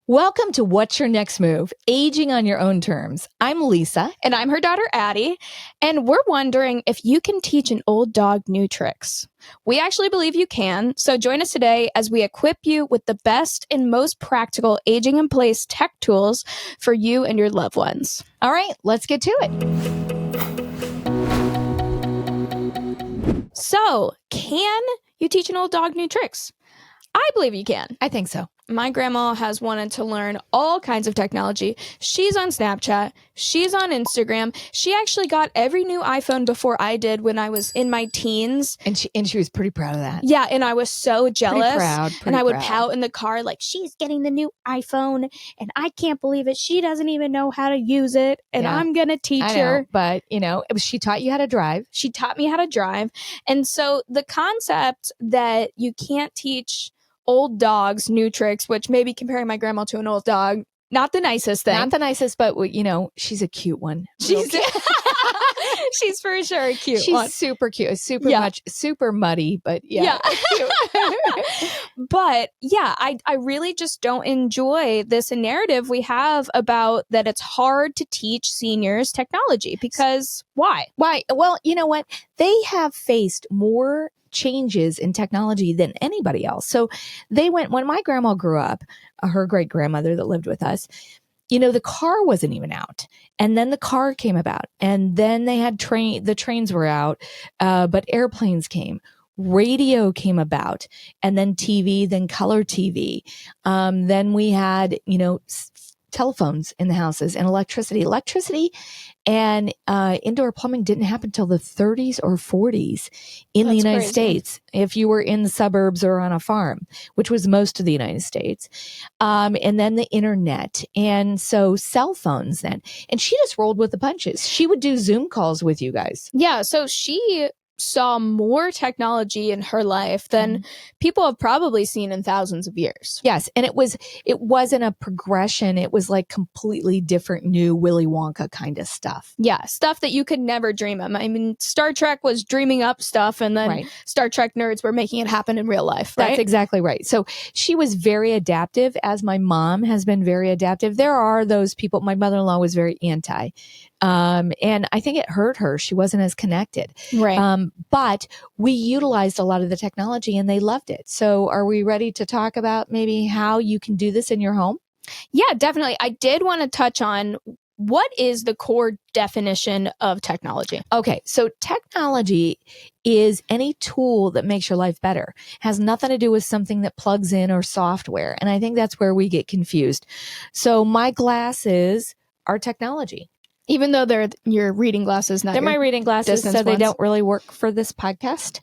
Welcome to What's Your Next Move? Aging on Your Own Terms. I'm Lisa. And I'm her daughter, Addie. And we're wondering if you can teach an old dog new tricks. We actually believe you can. So join us today as we equip you with the best and most practical aging in place tech tools for you and your loved ones. All right, let's get to it. So, can you teach an old dog new tricks? I believe you can. I think so. My grandma has wanted to learn all kinds of technology. She's on Snapchat. She's on Instagram. She actually got every new iPhone before I did when I was in my teens. And she was pretty proud of that. Yeah, and I was so jealous. Pretty proud. And I would pout in the car like, she's getting the new iPhone, and I can't believe it. She doesn't even know how to use it, and I'm going to teach her. But, she taught you how to drive. She taught me how to drive. And so the concept that you can't teach old dogs new tricks, which maybe comparing my grandma to an old dog, not the nicest thing. Not the nicest, but she's a cute one. She's for sure a cute one. She's super cute, super muddy, but yeah. Cute. But yeah, I really just don't enjoy this narrative we have about that it's hard to teach seniors technology because why? Why? Well, you know what? They have faced more changes in technology than anybody else. So when my grandma grew up, her great grandmother that lived with us, the car wasn't even out. And then the car came about, and then they had the trains were out, but airplanes came. Radio came about, and then TV, then color TV. Then we had, telephones in the houses and electricity. Electricity and indoor plumbing didn't happen till the 30s or 40s in the United States, if you were in the suburbs or on a farm, which was most of the United States. And then the internet. And so cell phones then. And she just rolled with the punches. She would do Zoom calls with you guys. Yeah. So she saw more technology in her life than people have probably seen in thousands of years. Yes. And it wasn't a progression. It was like completely different, new Willy Wonka kind of stuff. Yeah. Stuff that you could never dream of. I mean, Star Trek was dreaming up stuff, and then Star Trek nerds were making it happen in real life. Right? That's exactly right. So she was very adaptive, as my mom has been very adaptive. There are those people. My mother-in-law was very anti. And I think it hurt her. She wasn't as connected. Right. But we utilized a lot of the technology and they loved it. So are we ready to talk about maybe how you can do this in your home? Yeah, definitely. I did want to touch on what is the core definition of technology? Okay. So technology is any tool that makes your life better. It has nothing to do with something that plugs in or software. And I think that's where we get confused. So my glasses are technology. Even though they're your reading glasses, not they're my reading glasses, so they don't really work for this podcast.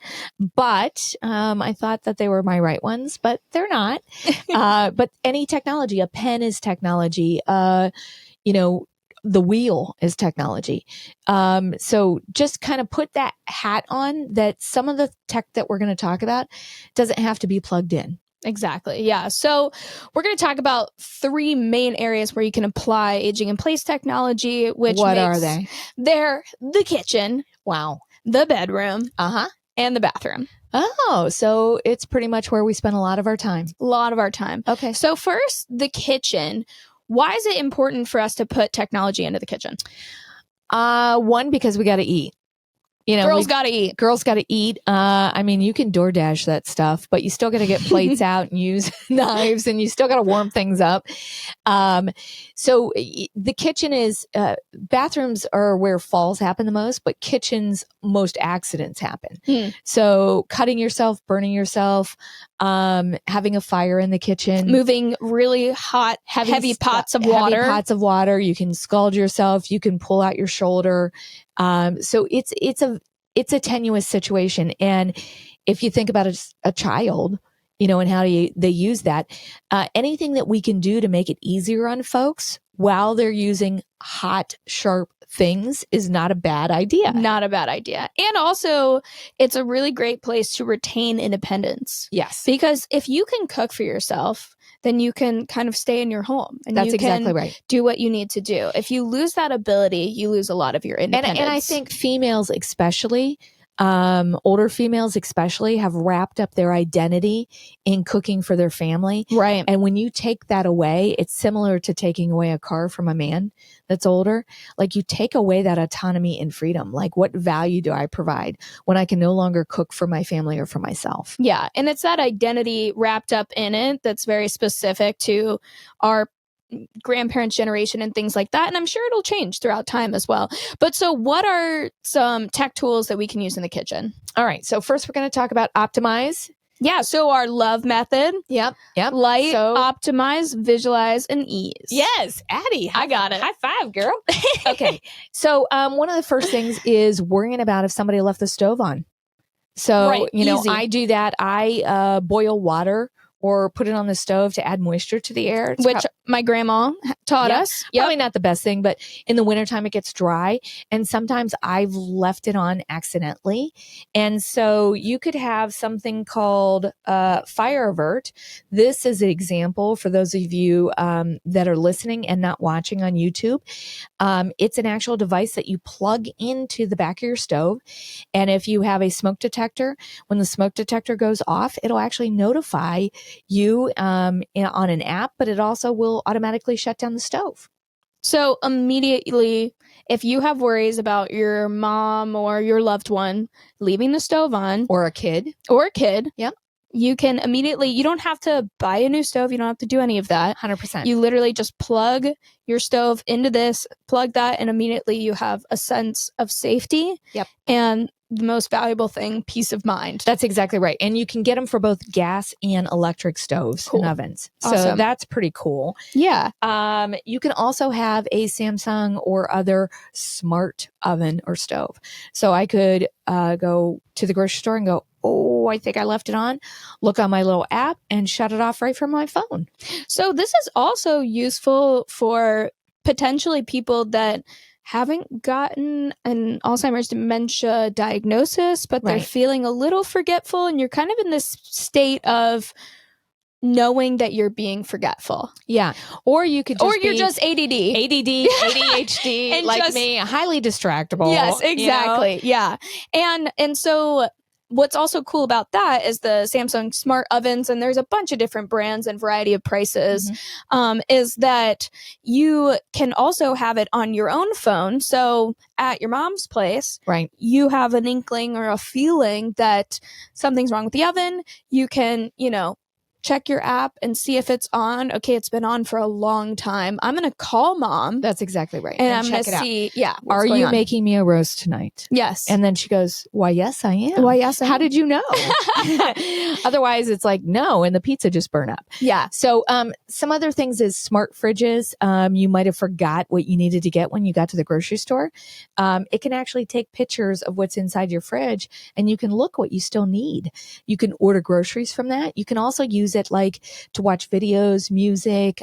But I thought that they were my right ones, but they're not. But any technology, a pen is technology. The wheel is technology. So just kind of put that hat on that some of the tech that we're going to talk about doesn't have to be plugged in. Exactly. Yeah. So we're going to talk about three main areas where you can apply aging in place technology, what are they? They're the kitchen. Wow. The bedroom. Uh-huh. And the bathroom. Oh, so it's pretty much where we spend a lot of our time. A lot of our time. Okay. So first, the kitchen. Why is it important for us to put technology into the kitchen? One, because we got to eat. Girls got to eat. Girls got to eat. I mean, you can DoorDash that stuff, but you still got to get plates out and use knives, and you still got to warm things up. So the kitchen is, bathrooms are where falls happen the most, but kitchens, most accidents happen. So cutting yourself, burning yourself, having a fire in the kitchen, moving really hot, heavy pots of water. Heavy pots of water. You can scald yourself. You can pull out your shoulder. So it's a tenuous situation. And if you think about a child, and how they use that, anything that we can do to make it easier on folks while they're using hot, sharp things is not a bad idea. Not a bad idea. And also, it's a really great place to retain independence. Yes. Because if you can cook for yourself, then you can kind of stay in your home. And that's you can exactly right. Do what you need to do. If you lose that ability, you lose a lot of your independence. And I think females especially, Older females especially have wrapped up their identity in cooking for their family. Right. And when you take that away, it's similar to taking away a car from a man that's older. Like, you take away that autonomy and freedom. Like, what value do I provide when I can no longer cook for my family or for myself? Yeah. And it's that identity wrapped up in it that's very specific to our grandparents' generation and things like that. And I'm sure it'll change throughout time as well. But so what are some tech tools that we can use in the kitchen? All right. So first we're going to talk about optimize. Yeah. So our love method. Yep. Light, optimize, visualize, and ease. Yes. Addie, I got it. High five, girl. Okay. So one of the first things is worrying about if somebody left the stove on. So, Right, easy. I do that. I boil water or put it on the stove to add moisture to the air. Which my grandma taught us. Probably not the best thing, but in the wintertime it gets dry. And sometimes I've left it on accidentally. And so you could have something called Fire Avert. This is an example for those of you that are listening and not watching on YouTube. It's an actual device that you plug into the back of your stove. And if you have a smoke detector, when the smoke detector goes off, it'll actually notify you on an app, but it also will automatically shut down the stove. So immediately, if you have worries about your mom or your loved one leaving the stove on, or a kid, yep, you can immediately, you don't have to buy a new stove. You don't have to do any of that. 100%. You literally just plug your stove into this, plug that, and immediately you have a sense of safety. Yep. And the most valuable thing, peace of mind. That's exactly right. And you can get them for both gas and electric stoves and ovens. Awesome. So that's pretty cool. Yeah. You can also have a Samsung or other smart oven or stove. So I could go to the grocery store and go, oh, I think I left it on. Look on my little app and shut it off right from my phone. So this is also useful for potentially people that haven't gotten an Alzheimer's dementia diagnosis, but they're feeling a little forgetful, and you're kind of in this state of knowing that you're being forgetful. Yeah. Or you could just you're just ADD, ADHD, and like just, me, highly distractible. Yes, exactly. Yeah. And so what's also cool about that is the Samsung smart ovens, and there's a bunch of different brands and variety of prices, is that you can also have it on your own phone. So at your mom's place, right, you have an inkling or a feeling that something's wrong with the oven. You can, check your app and see if it's on. Okay, it's been on for a long time. I'm going to call mom. That's exactly right. And I'm going to see, are you making me a roast tonight? Yes. And then she goes, why, yes, I am. Why, yes, I am. How did you know? Otherwise, it's like, no, and the pizza just burned up. Yeah. So some other things is smart fridges. You might have forgot what you needed to get when you got to the grocery store. It can actually take pictures of what's inside your fridge, and you can look what you still need. You can order groceries from that. You can also use it like to watch videos, music,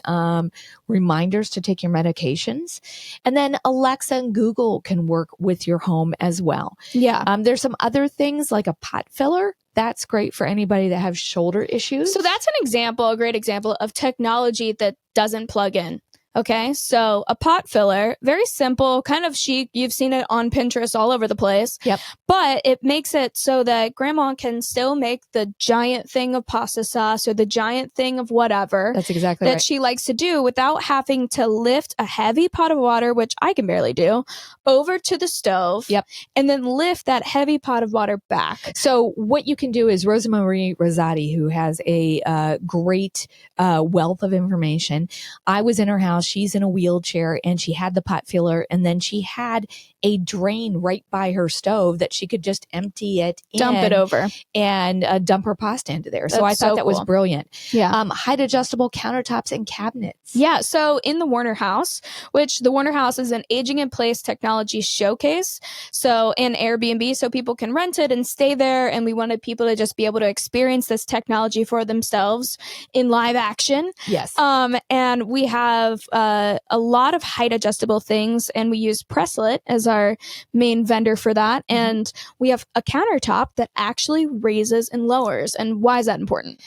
reminders to take your medications. And then Alexa and Google can work with your home as well. Yeah. There's some other things like a pot filler. That's great for anybody that has shoulder issues. So that's an example, a great example of technology that doesn't plug in. Okay, so a pot filler, very simple, kind of chic. You've seen it on Pinterest all over the place. Yep. But it makes it so that grandma can still make the giant thing of pasta sauce or the giant thing of whatever. That's exactly that right. she likes to do without having to lift a heavy pot of water, which I can barely do, over to the stove. Yep. And then lift that heavy pot of water back. So what you can do is Rosemarie Rosati, who has a great wealth of information. I was in her house. She's in a wheelchair, and she had the pot filler, and then she had a drain right by her stove that she could just empty it dump it over and dump her pasta into there. So I thought that was brilliant. Yeah. Height adjustable countertops and cabinets. Yeah. So in the Warner House, which the Warner House is an aging in place technology showcase. So in Airbnb, so people can rent it and stay there. And we wanted people to just be able to experience this technology for themselves in live action. Yes. And we have a lot of height adjustable things, and we use Presslet as our main vendor for that. And we have a countertop that actually raises and lowers. And why is that important?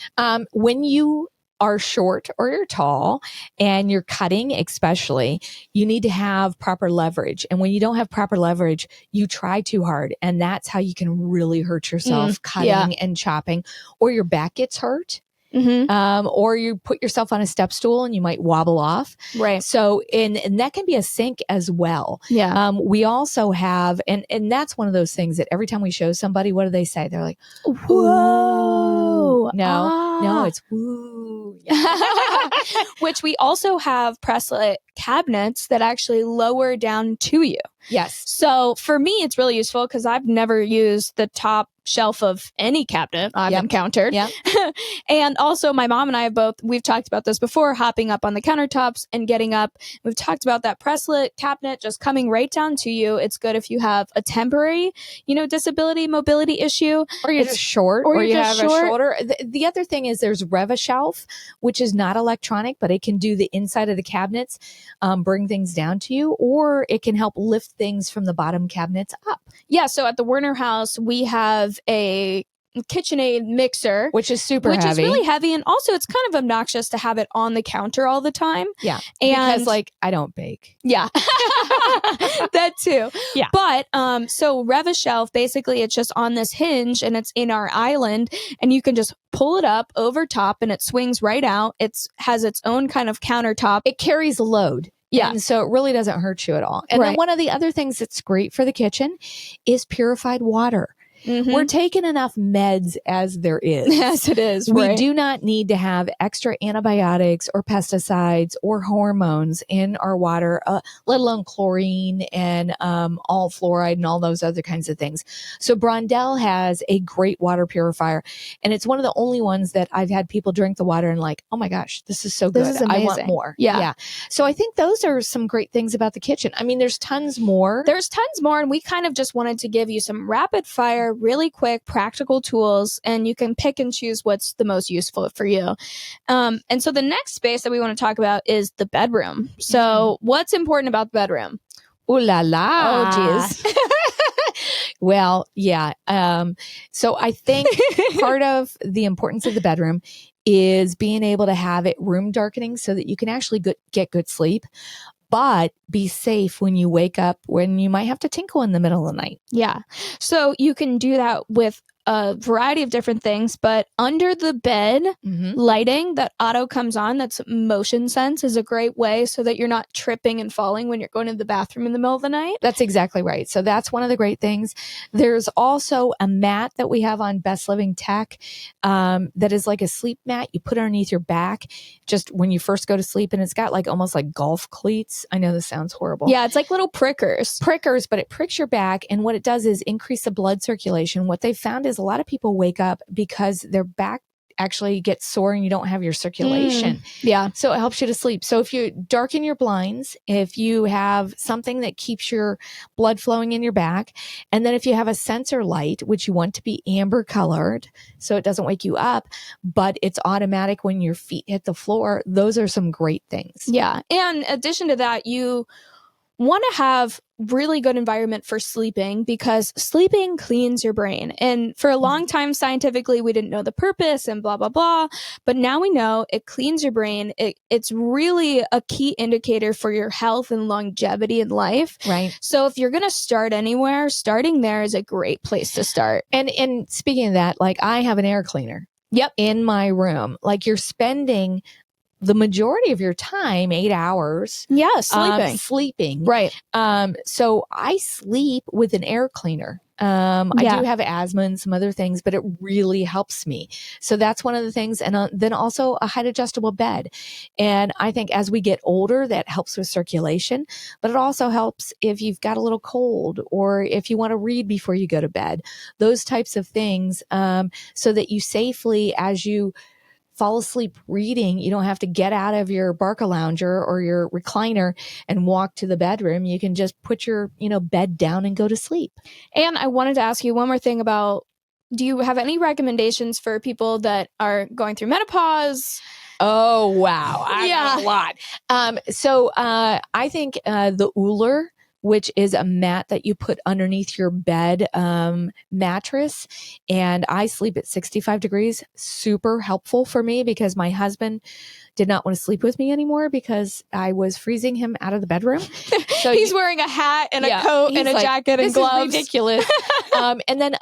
When you are short or you're tall and you're cutting, especially, you need to have proper leverage. And when you don't have proper leverage, you try too hard. And that's how you can really hurt yourself cutting and chopping, or your back gets hurt. Or you put yourself on a step stool and you might wobble off. Right. So, and that can be a sink as well. Yeah. We also have, and that's one of those things that every time we show somebody, what do they say? They're like, whoa. No, it's woo. Which we also have presslet cabinets that actually lower down to you. Yes. So for me, it's really useful because I've never used the top shelf of any cabinet I've encountered. Yep. And also my mom and I we've talked about this before, hopping up on the countertops and getting up. We've talked about that presslet cabinet just coming right down to you. It's good if you have a temporary, disability, mobility issue. Or you're just short, or you have short. a shoulder. The other thing is there's RevaShelf, which is not electronic, but it can do the inside of the cabinets, bring things down to you, or it can help lift things from the bottom cabinets up. Yeah. So at the Werner house, we have a KitchenAid mixer, which is super which heavy. is really heavy, and also it's kind of obnoxious to have it on the counter all the time. Yeah, and because I don't bake. Yeah, that too. Yeah, but so RevaShelf, basically it's just on this hinge and it's in our island, and you can just pull it up over top and it swings right out. It has its own kind of countertop. It carries a load. Yeah. And so it really doesn't hurt you at all. And then one of the other things that's great for the kitchen is purified water. We're taking enough meds as there is. Yes, it is. We do not need to have extra antibiotics or pesticides or hormones in our water, let alone chlorine and all fluoride and all those other kinds of things. So Brondell has a great water purifier, and it's one of the only ones that I've had people drink the water and like, oh my gosh, this is so good. This is amazing. I want more. Yeah. So I think those are some great things about the kitchen. I mean, there's tons more. And we kind of just wanted to give you some rapid fire, really quick, practical tools, and you can pick and choose what's the most useful for you. And so the next space that we want to talk about is the bedroom. So what's important about the bedroom? Ooh la la. Oh, geez. Well, yeah. So I think part of the importance of the bedroom is being able to have it room darkening so that you can actually get good sleep, but be safe when you wake up, when you might have to tinkle in the middle of the night. Yeah. So you can do that with a variety of different things, but under the bed lighting that auto comes on, that's motion sense, is a great way so that you're not tripping and falling when you're going to the bathroom in the middle of the night. That's exactly right. So that's one of the great things. There's also a mat that we have on Best Living Tech that is like a sleep mat. You put it underneath your back just when you first go to sleep, and it's got almost like golf cleats. I know this sounds horrible. Yeah, it's like little prickers, but it pricks your back, and what it does is increase the blood circulation. What they've found is a lot of people wake up because their back actually gets sore and you don't have your circulation. Yeah. So it helps you to sleep. So if you darken your blinds, if you have something that keeps your blood flowing in your back, and then if you have a sensor light, which you want to be amber colored so it doesn't wake you up, but it's automatic when your feet hit the floor, those are some great things. Yeah. And in addition to that, you want to have really good environment for sleeping, because sleeping cleans your brain. And for a long time, scientifically, we didn't know the purpose and blah, blah, blah. But now we know it cleans your brain. It's really a key indicator for your health and longevity in life. Right. So if you're going to start anywhere, starting there is a great place to start. And speaking of that, I have an air cleaner. Yep. In my room. You're spending the majority of your time, 8 hours. Yeah, sleeping. Right. So I sleep with an air cleaner. I do have asthma and some other things, but it really helps me. So that's one of the things. And then also a height adjustable bed. And I think as we get older, that helps with circulation, but it also helps if you've got a little cold or if you want to read before you go to bed, those types of things, so that you safely, as you fall asleep reading, you don't have to get out of your Barcalounger or your recliner and walk to the bedroom. You can just put your, bed down and go to sleep. And I wanted to ask you one more thing about, do you have any recommendations for people that are going through menopause? Oh, wow. I got a lot. So I think the Uller, which is a mat that you put underneath your bed mattress. And I sleep at 65 degrees. Super helpful for me because my husband did not want to sleep with me anymore because I was freezing him out of the bedroom. So he's wearing a hat and a coat and a jacket and gloves. This is ridiculous. And then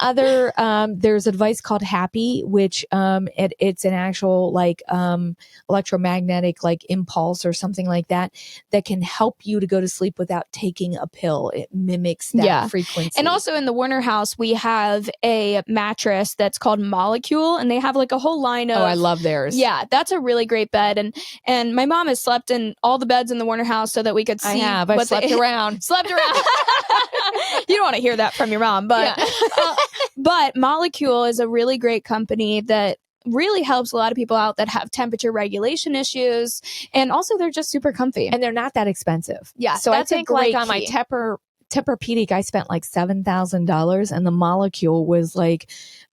there's a device called Happy, which it's an actual electromagnetic impulse or something like that can help you to go to sleep without taking a pill. It mimics that frequency. And also in the Warner house, we have a mattress that's called Molecule, and they have a whole line of. Oh, I love theirs. Yeah, that's a really great bed. And my mom has slept in all the beds in the Warner house so that we could see. I've slept around. Slept around. You don't want to hear that from your mom, but but Molecule is a really great company that really helps a lot of people out that have temperature regulation issues, and also they're just super comfy and they're not that expensive. Yeah, so I think on my Tempur-Pedic, I spent $7,000, and the Molecule was under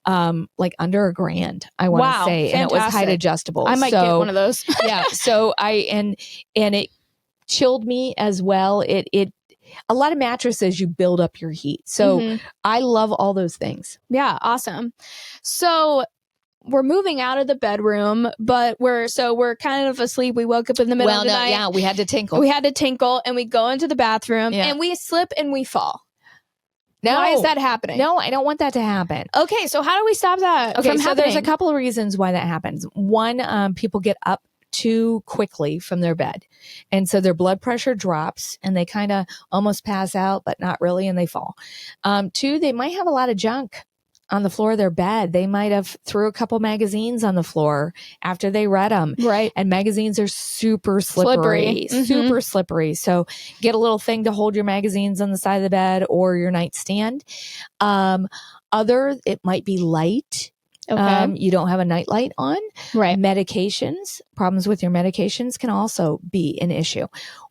$1,000, I want to say. Fantastic. And it was height adjustable. I might get one of those. Yeah. So and it chilled me as well. A lot of mattresses, you build up your heat. So I love all those things. Yeah. Awesome. So we're moving out of the bedroom, but we're kind of asleep. We woke up in the middle of the night. Yeah, we had to tinkle. And we go into the bathroom and we slip and we fall. No. Why is that happening? No, I don't want that to happen. Okay, so how do we stop that from happening? There's a couple of reasons why that happens. One, people get up too quickly from their bed. And so their blood pressure drops and they kind of almost pass out, but not really, and they fall. Two, they might have a lot of junk on the floor of their bed. They might have threw a couple magazines on the floor after they read them. Right. And magazines are super slippery. Super slippery. So get a little thing to hold your magazines on the side of the bed or your nightstand. It might be light. Okay. You don't have a nightlight on. Right. Medications, problems with your medications can also be an issue.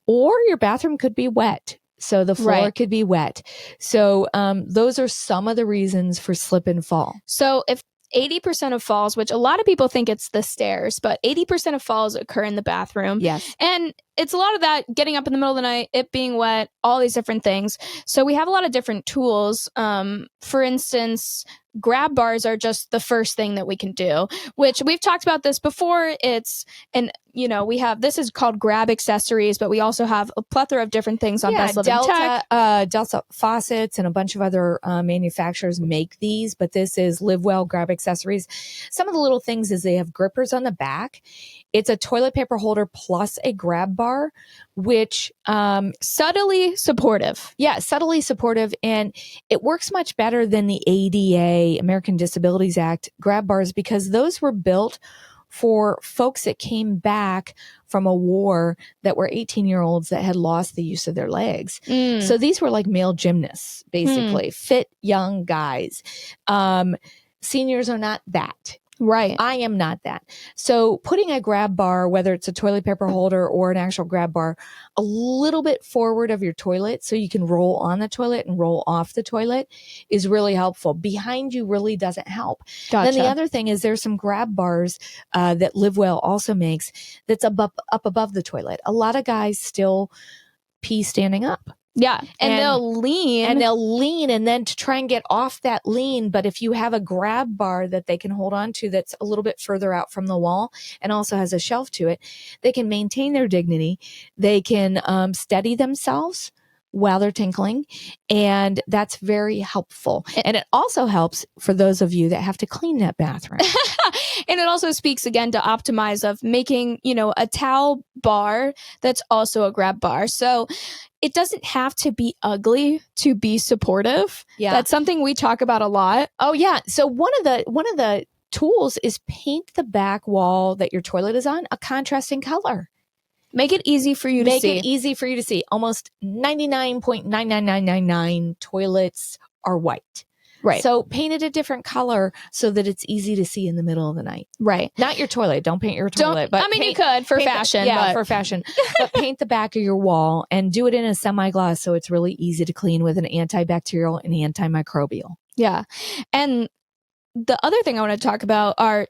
Or your bathroom could be wet. So the floor could be wet. So those are some of the reasons for slip and fall. So if 80% of falls, which a lot of people think it's the stairs, but 80% of falls occur in the bathroom. Yes. And it's a lot of that getting up in the middle of the night, it being wet, all these different things. So we have a lot of different tools. For instance, grab bars are just the first thing that we can do, which we've talked about this before. This is called grab accessories, but we also have a plethora of different things on Best Living Tech. Delta Faucets and a bunch of other manufacturers make these, but this is Live Well grab accessories. Some of the little things is they have grippers on the back. It's a toilet paper holder plus a grab bar, which subtly supportive. Yeah, subtly supportive. And it works much better than the ADA, American Disabilities Act grab bars, because those were built for folks that came back from a war that were 18-year-olds that had lost the use of their legs. So these were like male gymnasts, basically, fit young guys. Seniors are not that. Right. I am not that. So putting a grab bar, whether it's a toilet paper holder or an actual grab bar, a little bit forward of your toilet so you can roll on the toilet and roll off the toilet is really helpful. Behind you really doesn't help. Gotcha. Then the other thing is there's some grab bars that Live Well also makes that's up above the toilet. A lot of guys still pee standing up. Yeah. And they'll lean. And then to try and get off that lean. But if you have a grab bar that they can hold on to that's a little bit further out from the wall and also has a shelf to it, they can maintain their dignity. They can steady themselves while they're tinkling. And that's very helpful. And it also helps for those of you that have to clean that bathroom. And it also speaks again to optimize of making, a towel bar that's also a grab bar. So it doesn't have to be ugly to be supportive. Yeah. That's something we talk about a lot. Oh yeah. So one of the tools is paint the back wall that your toilet is on a contrasting color. Make it easy for you to see. Make it easy for you to see. Almost 99.99999 toilets are white. Right. So paint it a different color so that it's easy to see in the middle of the night. Right. Not your toilet. Don't paint your toilet. You could for fashion. For fashion. But paint the back of your wall and do it in a semi-gloss so it's really easy to clean with an antibacterial and antimicrobial. Yeah. And the other thing I want to talk about are,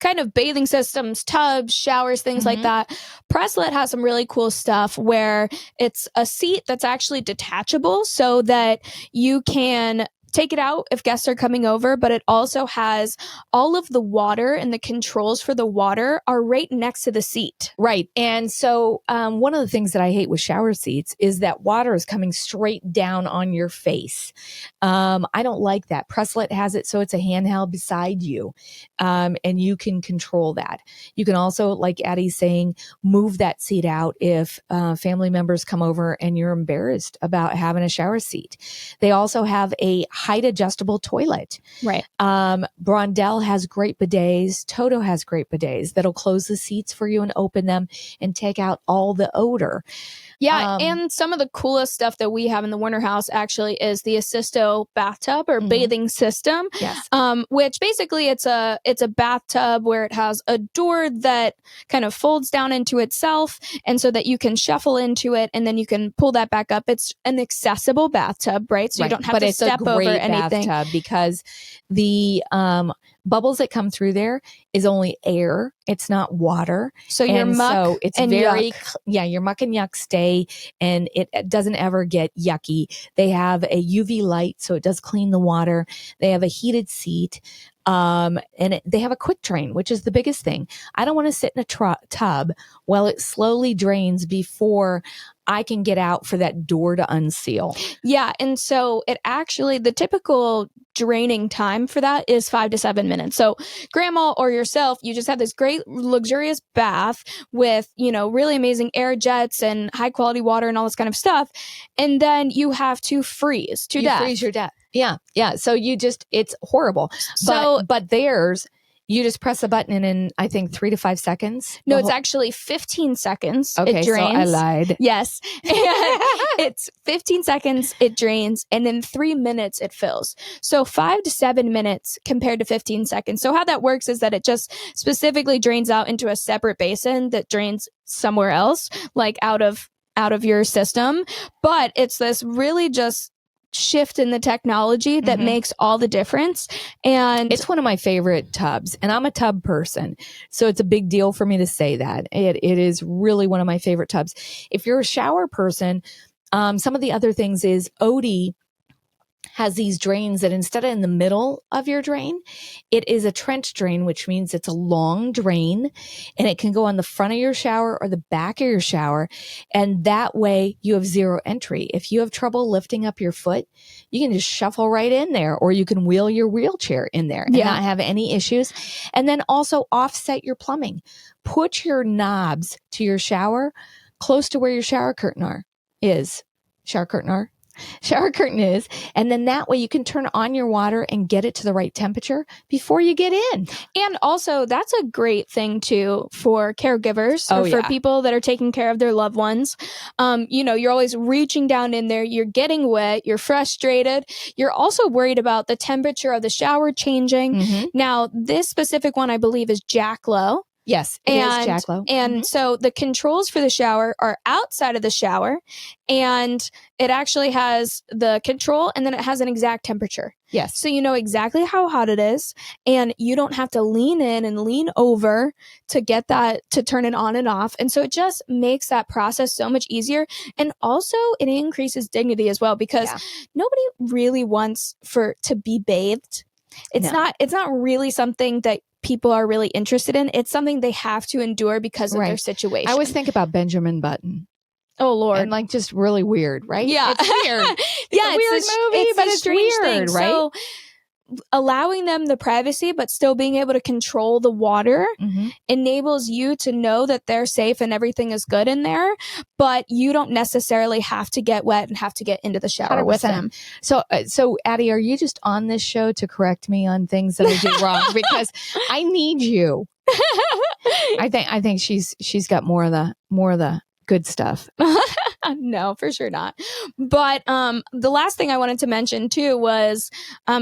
kind of bathing systems, tubs, showers, things like that, Presslet has some really cool stuff where it's a seat that's actually detachable so that you can take it out if guests are coming over, but it also has all of the water, and the controls for the water are right next to the seat. Right. And so one of the things that I hate with shower seats is that water is coming straight down on your face. I don't like that. Presslet has it so it's a handheld beside you, and you can control that. You can also, like Addie's saying, move that seat out if family members come over and you're embarrassed about having a shower seat. They also have a height adjustable toilet. Right. Brondell has great bidets. Toto has great bidets that'll close the seats for you and open them and take out all the odor. Yeah, and some of the coolest stuff that we have in the Warner house actually is the Assisto bathtub or bathing system. Yes. Which basically it's a bathtub where it has a door that kind of folds down into itself, and so that you can shuffle into it and then you can pull that back up. It's an accessible bathtub, right? So you don't have to step over anything. Bathtub because the bubbles that come through there is only air. It's not water. So your muck so it's and very, yuck. your muck and yuck stay, and it doesn't ever get yucky. They have a UV light, so it does clean the water. They have a heated seat. They have a quick drain, which is the biggest thing. I don't want to sit in a tub while it slowly drains before I can get out for that door to unseal. Yeah. And so it actually, the typical draining time for that is 5 to 7 minutes. So grandma or yourself, you just have this great luxurious bath with, really amazing air jets and high quality water and all this kind of stuff. And then you have to freeze to death. Freeze your death. Yeah. Yeah. So it's horrible. But theirs, you just press a button and in, I think, 3 to 5 seconds. No, it's actually 15 seconds. Okay, it drains. So I lied. Yes. It's 15 seconds, it drains, and in 3 minutes, it fills. So 5 to 7 minutes compared to 15 seconds. So how that works is that it just specifically drains out into a separate basin that drains somewhere else, like out of your system. But it's this really just shift in the technology that makes all the difference. And it's one of my favorite tubs, and I'm a tub person, so it's a big deal for me to say that it is really one of my favorite tubs. If you're a shower person, some of the other things is Odie has these drains that instead of in the middle of your drain, it is a trench drain, which means it's a long drain, and it can go on the front of your shower or the back of your shower. And that way you have zero entry. If you have trouble lifting up your foot, you can just shuffle right in there, or you can wheel your wheelchair in there and not have any issues. And then also offset your plumbing. Put your knobs to your shower close to where your shower curtain is. Shower curtain is, and then that way you can turn on your water and get it to the right temperature before you get in. And also, that's a great thing too for caregivers or for people that are taking care of their loved ones. You're always reaching down in there, you're getting wet, you're frustrated, you're also worried about the temperature of the shower changing. Now, this specific one I believe is Jacklow. Yes, it is Jacklow. And so the controls for the shower are outside of the shower, and it actually has the control, and then it has an exact temperature. Yes. So you know exactly how hot it is, and you don't have to lean in and lean over to get that, to turn it on and off. And so it just makes that process so much easier. And also it increases dignity as well, because nobody really wants to be bathed. It's not really something that people are really interested in. It's something they have to endure because of their situation. I always think about Benjamin Button. Oh, Lord. And just really weird, right? Yeah. It's weird. It's a weird movie, but it's strange weird, thing. right? So allowing them the privacy, but still being able to control the water enables you to know that they're safe and everything is good in there, but you don't necessarily have to get wet and have to get into the shower 100%. with them. So Addie, are you just on this show to correct me on things that I did wrong? Because I need you. I think she's got more of the good stuff. No, for sure not. But the last thing I wanted to mention too was,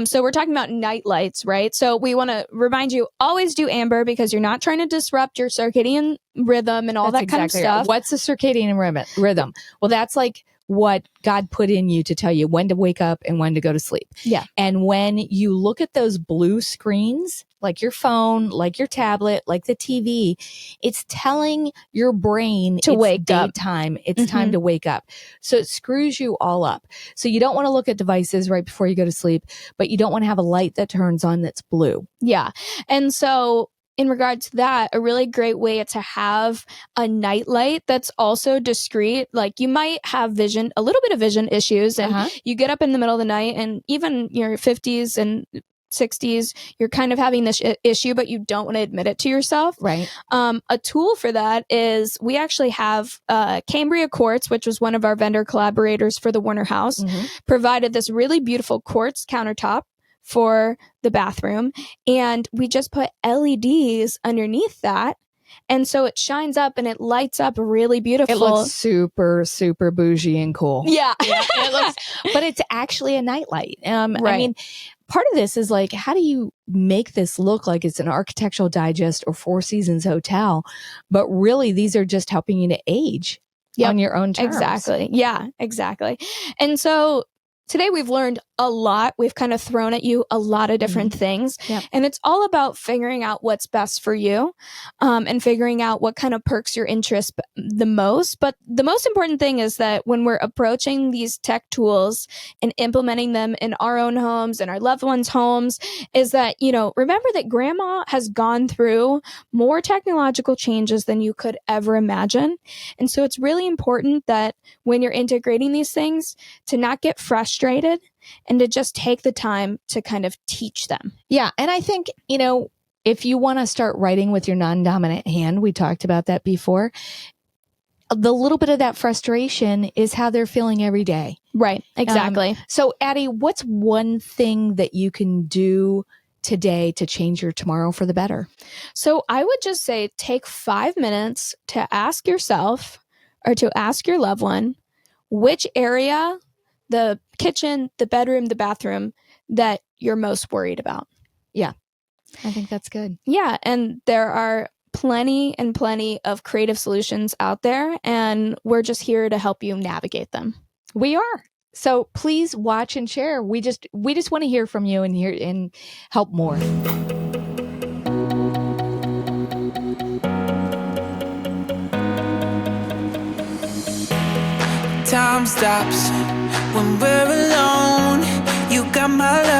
so we're talking about night lights, right? So we want to remind you, always do amber, because you're not trying to disrupt your circadian rhythm and all that kind of stuff. Right. What's the circadian rhythm? Well, that's like what God put in you to tell you when to wake up and when to go to sleep. Yeah. And when you look at those blue screens, like your phone, like your tablet, like the TV, it's telling your brain To it's wake up. daytime. It's time to wake up. So it screws you all up. So you don't want to look at devices right before you go to sleep, but you don't want to have a light that turns on that's blue. Yeah. And so in regards to that, a really great way to have a night light that's also discreet. Like you might have a little bit of vision issues, and you get up in the middle of the night, and even your 50s and 60s, you're kind of having this issue, but you don't want to admit it to yourself. Right. A tool for that is we actually have Cambria Quartz, which was one of our vendor collaborators for the Warner House, provided this really beautiful quartz countertop for the bathroom, and we just put LEDs underneath that, and so it shines up and it lights up really beautiful. It looks super, super bougie and cool. Yeah. It looks, but it's actually a nightlight. Right. I mean, part of this is like, how do you make this look like it's an Architectural Digest or Four Seasons hotel? But really, these are just helping you to age on your own terms. Exactly. Yeah, exactly. And so today we've learned a lot. We've kind of thrown at you a lot of different things. Yep. And it's all about figuring out what's best for you, and figuring out what kind of perks your interest the most. But the most important thing is that when we're approaching these tech tools and implementing them in our own homes and our loved ones' homes, is that, remember that grandma has gone through more technological changes than you could ever imagine. And so it's really important that when you're integrating these things, to not get frustrated and to just take the time to kind of teach them. Yeah. And I think, if you want to start writing with your non-dominant hand, we talked about that before, the little bit of that frustration is how they're feeling every day. Right. Exactly. So Addie, what's one thing that you can do today to change your tomorrow for the better? So I would just say take 5 minutes to ask yourself or to ask your loved one which area, the kitchen, the bedroom, the bathroom, that you're most worried about. Yeah, I think that's good. Yeah, and there are plenty and plenty of creative solutions out there, and we're just here to help you navigate them. We are. So please watch and share. We just want to hear from you and help more. Time stops when we're alone. You got my love.